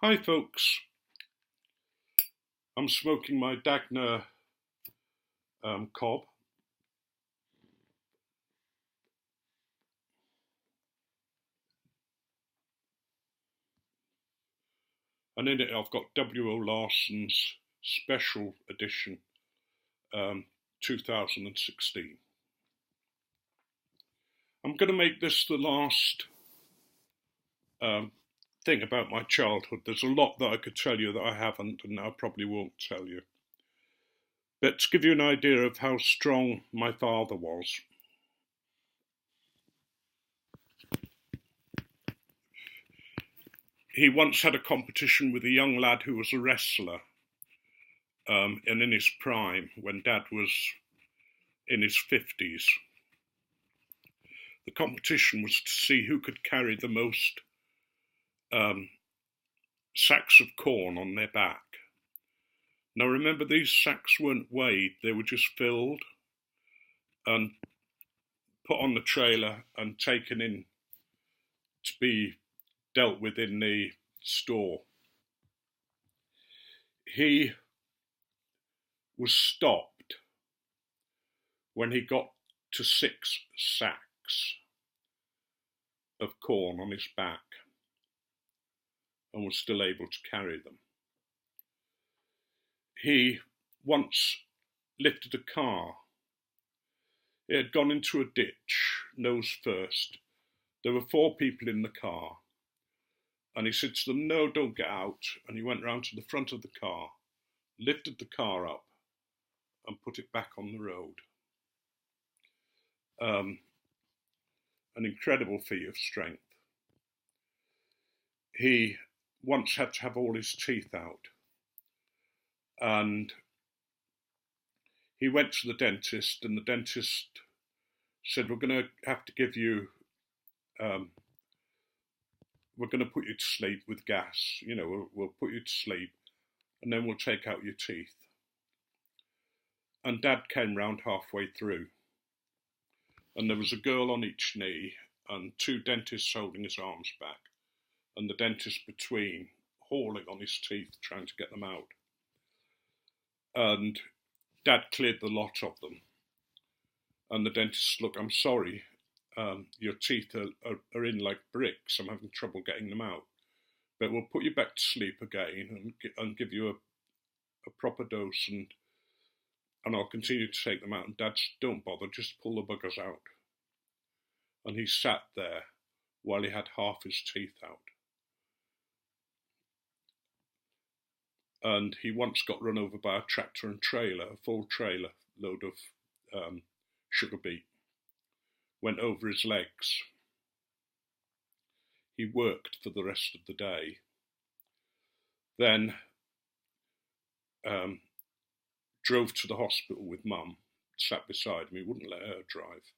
Hi folks, I'm smoking my Dagna cob, and in it I've got W.O. Larson's special edition, um, 2016. I'm going to make this the last um, thing about my childhood. There's a lot that I could tell you that I haven't, and I probably won't tell you. But to give you an idea of how strong my father was, he once had a competition with a young lad who was a wrestler, and in his prime, when Dad was in his 50s. The competition was to see who could carry the most um, sacks of corn on their back. Now remember, these sacks weren't weighed, they were just filled and put on the trailer and taken in to be dealt with in the store. He was stopped when he got to 6 sacks of corn on his back and was still able to carry them. He once lifted a car. It had gone into a ditch, nose first. There were 4 people in the car. And he said to them, "No, don't get out." And he went round to the front of the car, lifted the car up, and put it back on the road. An incredible feat of strength. He once had to have all his teeth out. And he went to the dentist, and the dentist said, "We're going to have to give you, we're going to put you to sleep with gas. You know, we'll put you to sleep, and then we'll take out your teeth." And Dad came round halfway through, and there was a girl on each knee, and 2 dentists holding his arms back, and the dentist between, hauling on his teeth, trying to get them out. And Dad cleared the lot of them. And the dentist, "Look, I'm sorry, your teeth are in like bricks. I'm having trouble getting them out. But we'll put you back to sleep again and give you a proper dose, and I'll continue to take them out." And Dad said, "Don't bother, just pull the buggers out." And he sat there while he had half his teeth out. And he once got run over by a tractor and trailer, a full trailer load of sugar beet. Went over his legs. He worked for the rest of the day. Then drove to the hospital with Mum, sat beside me, wouldn't let her drive.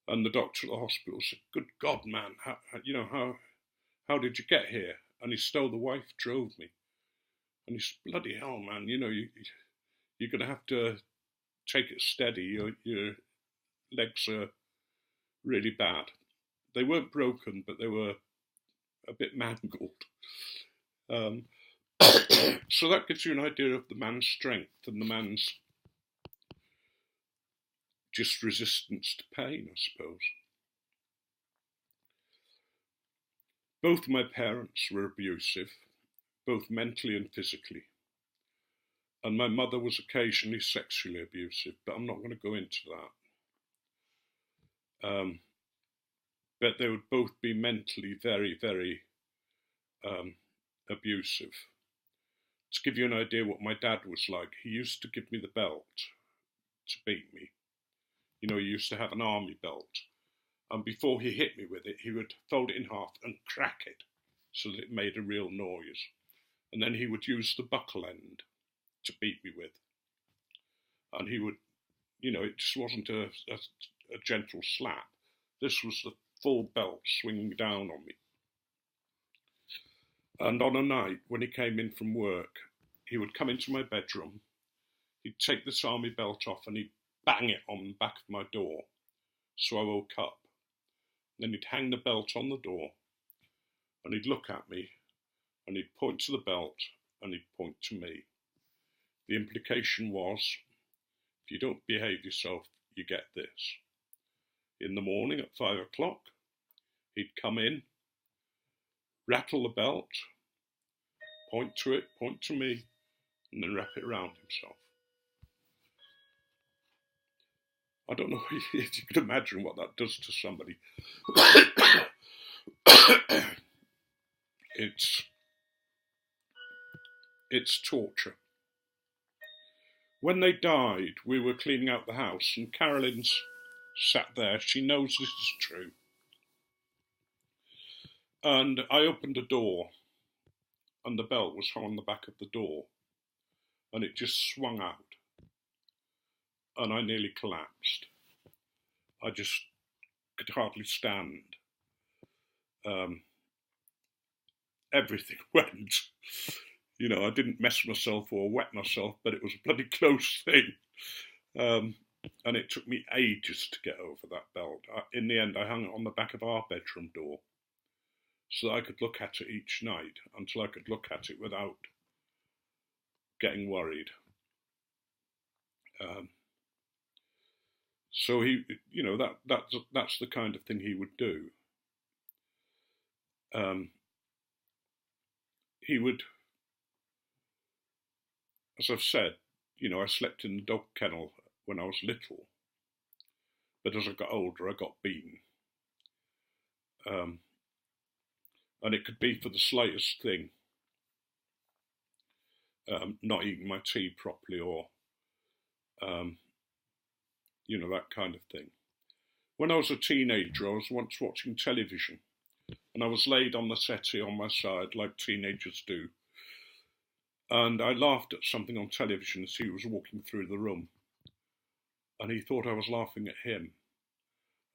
And the doctor at the hospital said, "Good God, man, how did you get here?" And he told the wife drove me. And he said, "Bloody hell, man, you're going to have to take it steady. Your legs are really bad." They weren't broken, but they were a bit mangled. So that gives you an idea of the man's strength and the man's just resistance to pain, I suppose. Both my parents were abusive, both mentally and physically. And my mother was occasionally sexually abusive, but I'm not going to go into that. But they would both be mentally very, very abusive. To give you an idea what my dad was like, he used to give me the belt to beat me. He used to have an army belt. And before he hit me with it, he would fold it in half and crack it so that it made a real noise. And then he would use the buckle end to beat me with. And he would, it just wasn't a gentle slap. This was the full belt swinging down on me. And on a night when he came in from work, he would come into my bedroom, he'd take this army belt off and he'd bang it on the back of my door. So I woke up. Then he'd hang the belt on the door and he'd look at me and he'd point to the belt and he'd point to me. The implication was, if you don't behave yourself, you get this. In the morning at 5 o'clock, he'd come in, rattle the belt, point to it, point to me, and then wrap it around himself. I don't know if you can imagine what that does to somebody. It's torture. When they died, we were cleaning out the house, and Carolyn's sat there. She knows this is true. And I opened a door, and the belt was hung on the back of the door, and it just swung out. And I nearly collapsed. I just could hardly stand. Everything went. You know, I didn't mess myself or wet myself, but it was a bloody close thing. And it took me ages to get over that belt. In the end, I hung it on the back of our bedroom door so that I could look at it each night until I could look at it without getting worried. So he, you know, that's the kind of thing he would do. He would, as I've said, you know, I slept in the dog kennel when I was little, but as I got older, I got beaten. And it could be for the slightest thing, not eating my tea properly or, you know, that kind of thing. When I was a teenager, I was once watching television, and I was laid on the settee on my side like teenagers do. And I laughed at something on television as he was walking through the room. And he thought I was laughing at him.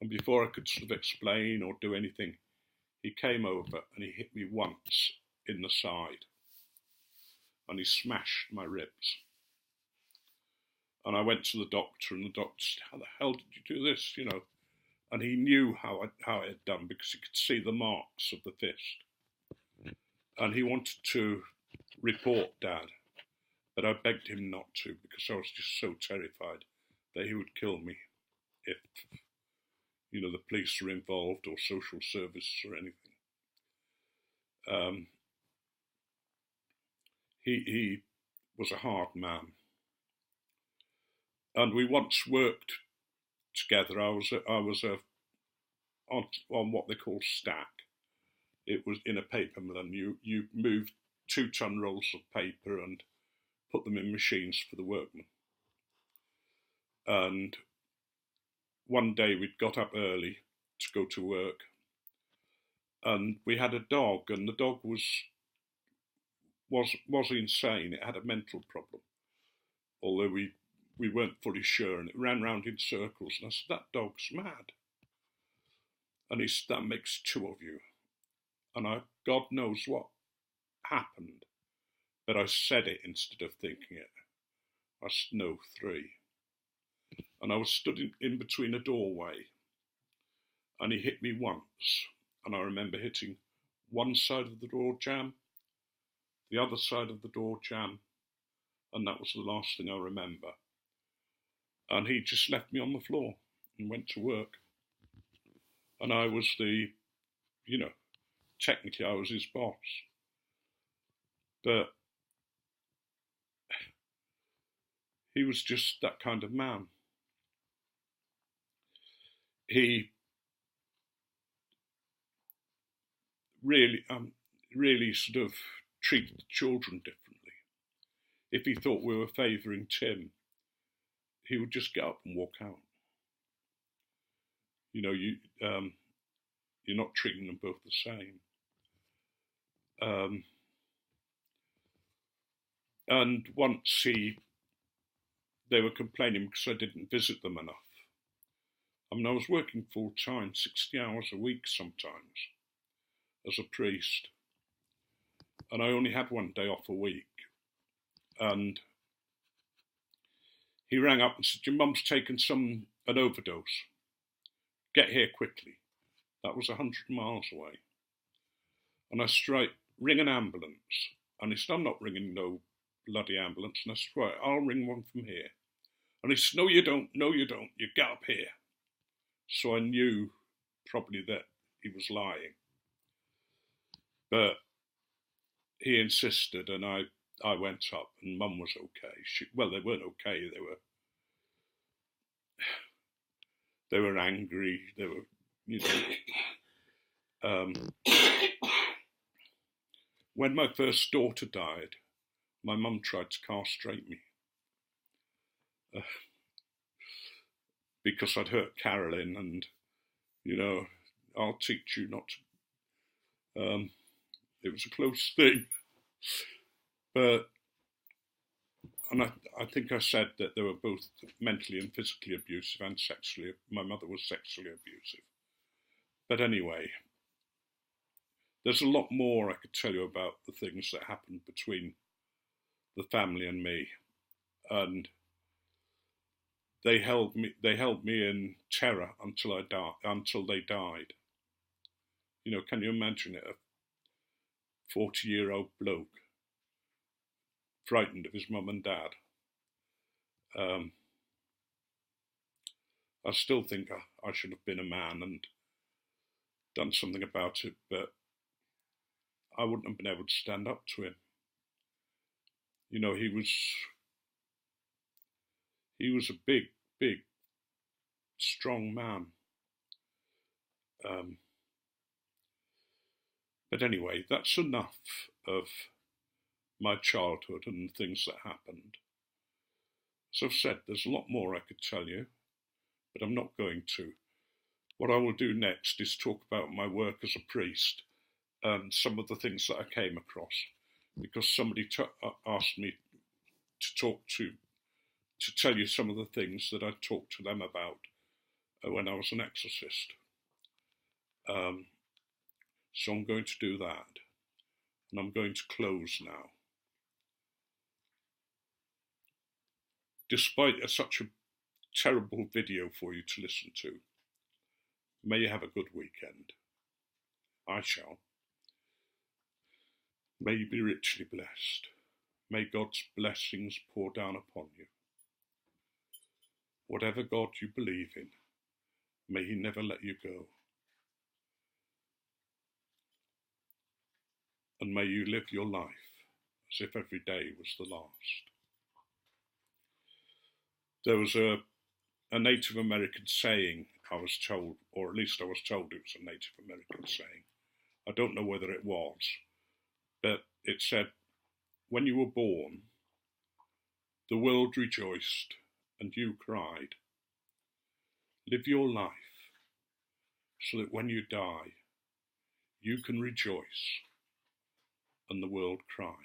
And before I could sort of explain or do anything, he came over and he hit me once in the side. And he smashed my ribs. And I went to the doctor, and the doctor said, "How the hell did you do this?" You know. And he knew how it had done because he could see the marks of the fist. And he wanted to report Dad, but I begged him not to because I was just so terrified that he would kill me if, you know, the police were involved or social services or anything. He was a hard man, and we once worked together. I was on what they call stack. It was in a paper mill, and you moved 2-ton rolls of paper and put them in machines for the workmen. And one day we'd got up early to go to work, and we had a dog, and the dog was insane. It had a mental problem, although we weren't fully sure, and it ran round in circles. And I said, "That dog's mad." And he said, "That makes 2 of you." And God knows what happened, but I said it instead of thinking it. I said, "No, 3. And I was stood in between a doorway, and he hit me once, and I remember hitting one side of the door jamb, the other side of the door jamb, and that was the last thing I remember. And he just left me on the floor and went to work. And I was technically I was his boss. But he was just that kind of man. He really sort of treated the children differently. If he thought we were favouring Tim, he would just get up and walk out. You know, you're not treating them both the same. And once they were complaining because I didn't visit them enough. I mean, I was working full time, 60 hours a week sometimes, as a priest. And I only had 1 day off a week. And he rang up and said, "Your mum's taken an overdose. Get here quickly." That was 100 miles away. And I straight ring an ambulance. And he said, I'm not ringing no bloody ambulance. And I said, right, I'll ring one from here. And he said, no, you don't, you get up here. So I knew probably that he was lying. But he insisted, and I went up, and Mum was okay. Well, they weren't okay. They were angry. They were, you know. When my first daughter died, my mum tried to castrate me because I'd hurt Carolyn, and you know, I'll teach you not to. It was a close thing, but and I think I said that they were both mentally and physically abusive and sexually. My mother was sexually abusive, but anyway. There's a lot more I could tell you about the things that happened between the family and me, and they held me in terror until they died. You know, can you imagine it? A 40-year-old bloke frightened of his mum and dad. I still think I should have been a man and done something about it, but I wouldn't have been able to stand up to him. You know, he was a big, strong man. But anyway, that's enough of my childhood and things that happened. As I've said, there's a lot more I could tell you, but I'm not going to. What I will do next is talk about my work as a priest and some of the things that I came across, because somebody asked me to tell you some of the things that I talked to them about when I was an exorcist. So I'm going to do that, and I'm going to close now. Despite such a terrible video for you to listen to, may you have a good weekend. I shall. May you be richly blessed. May God's blessings pour down upon you. Whatever God you believe in, may He never let you go. And may you live your life as if every day was the last. There was a Native American saying, I was told, or at least I was told it was a Native American saying. I don't know whether it was, but it said, when you were born, the world rejoiced and you cried. Live your life so that when you die, you can rejoice and the world cry.